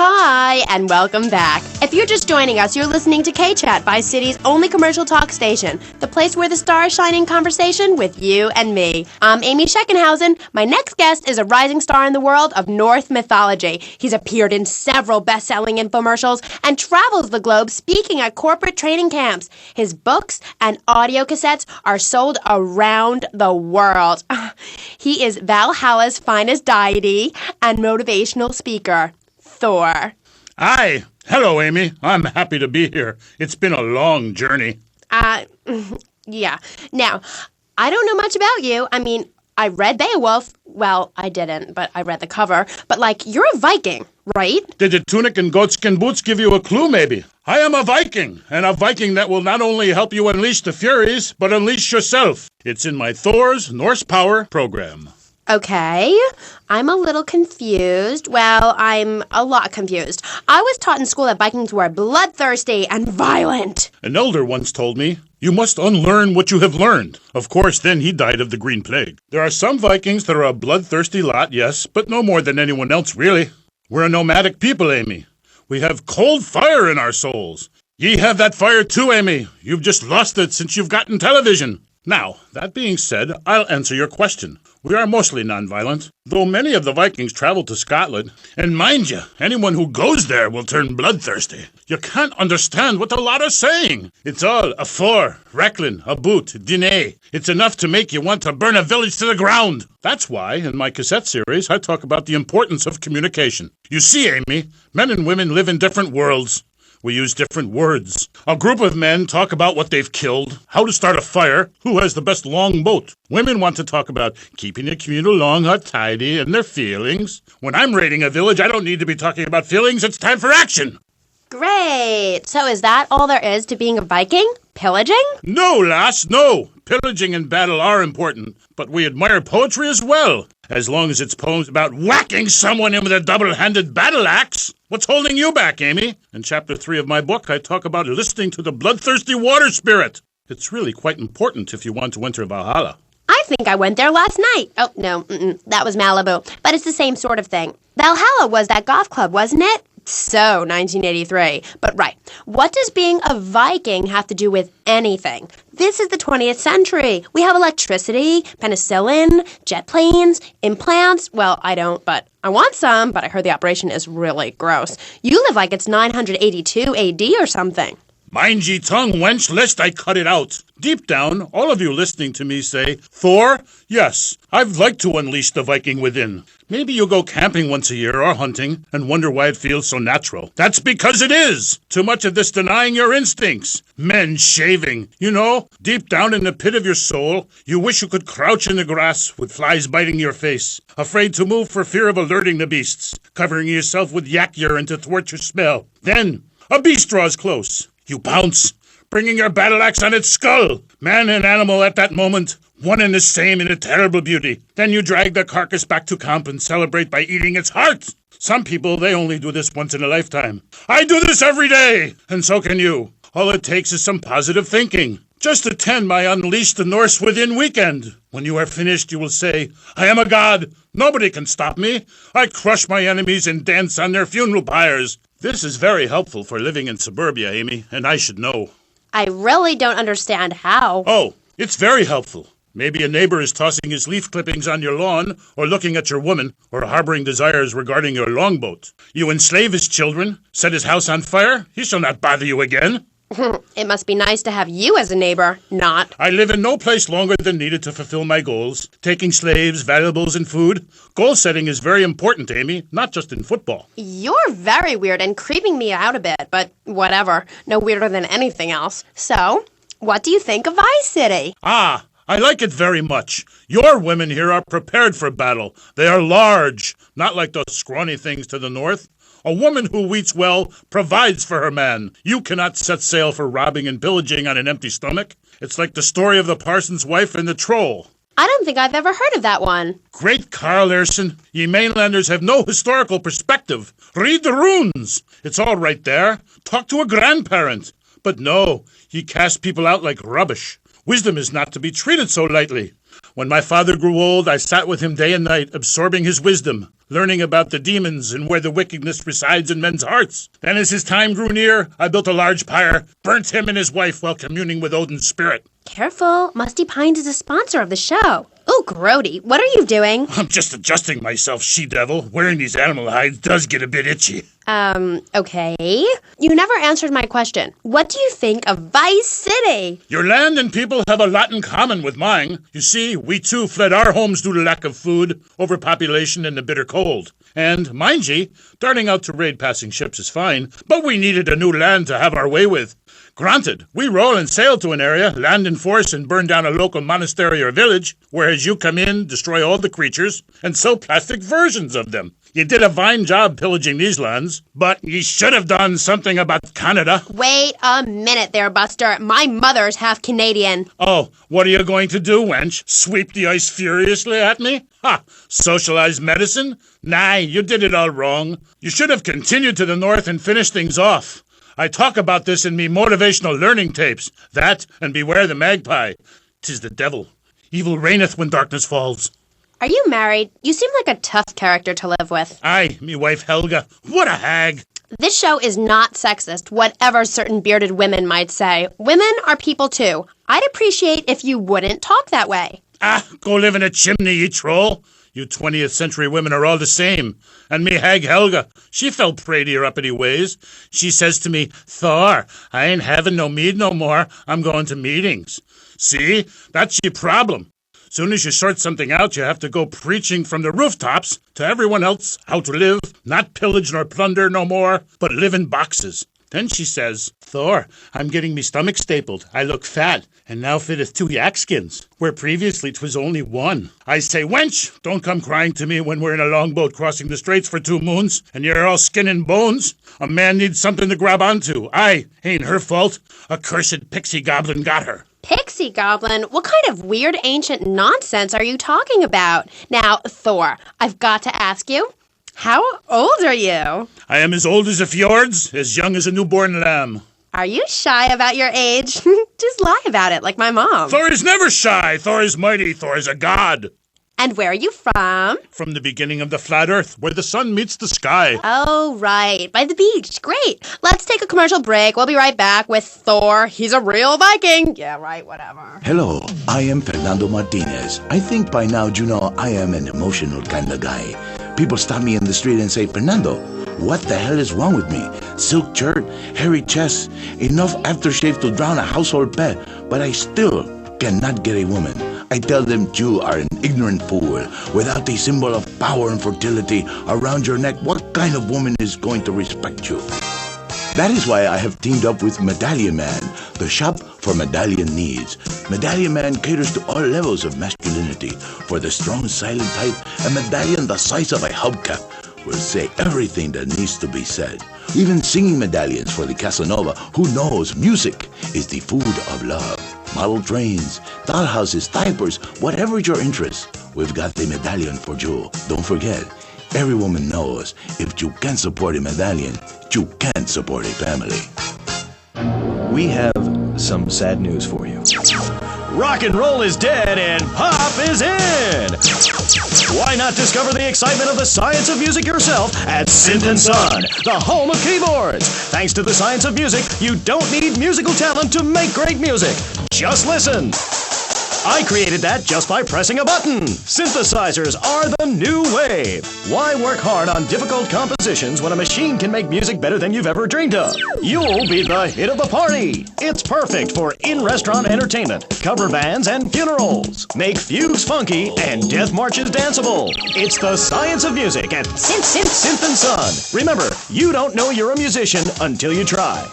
Hi, and welcome back. If you're just joining us, you're listening to K-Chat, Vice City's only commercial talk station, the place where the stars shine in conversation with you and me. I'm Amy Scheckenhausen. My next guest is a rising star in the world of Norse mythology. He's appeared in several best-selling infomercials and travels the globe speaking at corporate training camps. His books and audio cassettes are sold around the world. He is Valhalla's finest deity and motivational speaker. Thor. Hi. Hello, Amy. I'm happy to be here. It's been a long journey. Yeah. Now, I don't know much about you. I mean, I read Beowulf. Well, I didn't, but I read the cover. But, you're a Viking, right? Did the tunic and goatskin boots give you a clue, maybe? I am a Viking, and a Viking that will not only help you unleash the Furies, but unleash yourself. It's in my Thor's Norse Power program. Okay, I'm a little confused. Well, I'm a lot confused. I was taught in school that Vikings were bloodthirsty and violent. An elder once told me, you must unlearn what you have learned. Of course, then he died of the Green Plague. There are some Vikings that are a bloodthirsty lot, yes, but no more than anyone else, really. We're a nomadic people, Amy. We have cold fire in our souls. Ye have that fire too, Amy. You've just lost it since you've gotten television. Now, that being said, I'll answer your question. We are mostly nonviolent, though many of the Vikings traveled to Scotland. And mind you, anyone who goes there will turn bloodthirsty. You can't understand what the lot are saying. It's all a for, recklin, a boot, dine. It's enough to make you want to burn a village to the ground. That's why, in my cassette series, I talk about the importance of communication. You see, Amy, men and women live in different worlds. We use different words. A group of men talk about what they've killed, how to start a fire, who has the best long boat. Women want to talk about keeping the communal long hut tidy and their feelings. When I'm raiding a village, I don't need to be talking about feelings. It's time for action. Great. So is that all there is to being a Viking? Pillaging? No, lass, no. Pillaging and battle are important, but we admire poetry as well, as long as it's poems about whacking someone in with a double-handed battle axe. What's holding you back, Amy? In Chapter 3 of my book, I talk about listening to the bloodthirsty water spirit. It's really quite important if you want to enter Valhalla. I think I went there last night. Oh, no, that was Malibu. But it's the same sort of thing. Valhalla was that golf club, wasn't it? So, 1983. But right, what does being a Viking have to do with anything? This is the 20th century. We have electricity, penicillin, jet planes, implants. Well, I don't, but I want some, but I heard the operation is really gross. You live like it's 982 AD or something. Mind ye tongue, wench, lest I cut it out. Deep down, all of you listening to me say, Thor, yes, I'd like to unleash the Viking within. Maybe you go camping once a year or hunting and wonder why it feels so natural. That's because it is. Too much of this denying your instincts. Men shaving. You know, deep down in the pit of your soul, you wish you could crouch in the grass with flies biting your face, afraid to move for fear of alerting the beasts, covering yourself with yak urine to thwart your smell. Then, a beast draws close. You pounce, bringing your battle axe on its skull. Man and animal at that moment, one and the same in a terrible beauty. Then you drag the carcass back to camp and celebrate by eating its heart. Some people, they only do this once in a lifetime. I do this every day, and so can you. All it takes is some positive thinking. Just attend my Unleash the Norse Within weekend. When you are finished, you will say, I am a god. Nobody can stop me. I crush my enemies and dance on their funeral pyres. This is very helpful for living in suburbia, Amy, and I should know. I really don't understand how. Oh, it's very helpful. Maybe a neighbor is tossing his leaf clippings on your lawn, or looking at your woman, or harboring desires regarding your longboat. You enslave his children, set his house on fire, he shall not bother you again. It must be nice to have you as a neighbor, not. I live in no place longer than needed to fulfill my goals. Taking slaves, valuables, and food. Goal setting is very important, Amy, not just in football. You're very weird and creeping me out a bit, but whatever. No weirder than anything else. So, what do you think of Vice City? I like it very much. Your women here are prepared for battle. They are large, not like those scrawny things to the north. A woman who eats well provides for her man. You cannot set sail for robbing and pillaging on an empty stomach. It's like the story of the parson's wife and the troll. I don't think I've ever heard of that one. Great Carl Erson, ye mainlanders have no historical perspective. Read the runes. It's all right there. Talk to a grandparent. But no, ye cast people out like rubbish. Wisdom is not to be treated so lightly. When my father grew old, I sat with him day and night, absorbing his wisdom, learning about the demons and where the wickedness resides in men's hearts. Then as his time grew near, I built a large pyre, burnt him and his wife while communing with Odin's spirit. Careful, Musty Pines is a sponsor of the show. Oh, Grody, what are you doing? I'm just adjusting myself, she-devil. Wearing these animal hides does get a bit itchy. Okay. You never answered my question. What do you think of Vice City? Your land and people have a lot in common with mine. You see, we too fled our homes due to lack of food, overpopulation, and the bitter cold. And, mind ye, darting out to raid passing ships is fine, but we needed a new land to have our way with. Granted, we roll and sail to an area, land in force, and burn down a local monastery or village, whereas you come in, destroy all the creatures, and sell plastic versions of them. You did a fine job pillaging these lands, but ye should have done something about Canada. Wait a minute there, Buster. My mother's half Canadian. Oh, what are you going to do, wench? Sweep the ice furiously at me? Ha! Socialized medicine? Nah, you did it all wrong. You should have continued to the north and finished things off. I talk about this in me motivational learning tapes. That, and beware the magpie. 'Tis the devil. Evil reigneth when darkness falls. Are you married? You seem like a tough character to live with. Aye, me wife Helga. What a hag! This show is not sexist, whatever certain bearded women might say. Women are people too. I'd appreciate if you wouldn't talk that way. Ah, go live in a chimney, ye troll. You 20th century women are all the same. And me hag Helga, she fell prey to your uppity ways. She says to me, Thor, I ain't having no mead no more. I'm going to meetings. See, that's your problem. Soon as you sort something out, you have to go preaching from the rooftops to everyone else how to live, not pillage nor plunder no more, but live in boxes. Then she says, Thor, I'm getting me stomach stapled. I look fat, and now fitteth 2 yak skins, where previously 'twas only 1. I say, wench, don't come crying to me when we're in a longboat crossing the straits for 2 moons, and you're all skin and bones. A man needs something to grab onto. Aye, ain't her fault. A cursed pixie goblin got her. Pixie goblin? What kind of weird ancient nonsense are you talking about? Now, Thor, I've got to ask you, how old are you? I am as old as a fjords, as young as a newborn lamb. Are you shy about your age? Just lie about it, like my mom. Thor is never shy. Thor is mighty. Thor is a god. And where are you from? From the beginning of the flat earth, where the sun meets the sky. Oh, right. By the beach. Great. Let's take a commercial break. We'll be right back with Thor. He's a real Viking. Yeah, right, whatever. Hello, I am Fernando Martinez. I think by now you know I am an emotional kind of guy. People stop me in the street and say, Fernando, what the hell is wrong with me? Silk shirt, hairy chest, enough aftershave to drown a household pet, but I still cannot get a woman. I tell them you are an ignorant fool. Without the symbol of power and fertility around your neck, what kind of woman is going to respect you? That is why I have teamed up with Medallion Man, the shop for medallion needs. Medallion Man caters to all levels of masculinity. For the strong, silent type, a medallion the size of a hubcap will say everything that needs to be said. Even singing medallions for the Casanova, who knows music is the food of love. Model trains, dollhouses, diapers, whatever your interest, we've got the medallion for you. Don't forget, every woman knows if you can't support a medallion, you can't support a family. We have some sad news for you. Rock and roll is dead and pop is in! Why not discover the excitement of the science of music yourself at Synth & Son, the home of keyboards? Thanks to the science of music, you don't need musical talent to make great music. Just listen. I created that just by pressing a button. Synthesizers are the new wave. Why work hard on difficult compositions when a machine can make music better than you've ever dreamed of? You'll be the hit of the party. It's perfect for in-restaurant entertainment, cover bands, and funerals. Make fugues funky and death marches danceable. It's the science of music at Synth & Son. Remember, you don't know you're a musician until you try.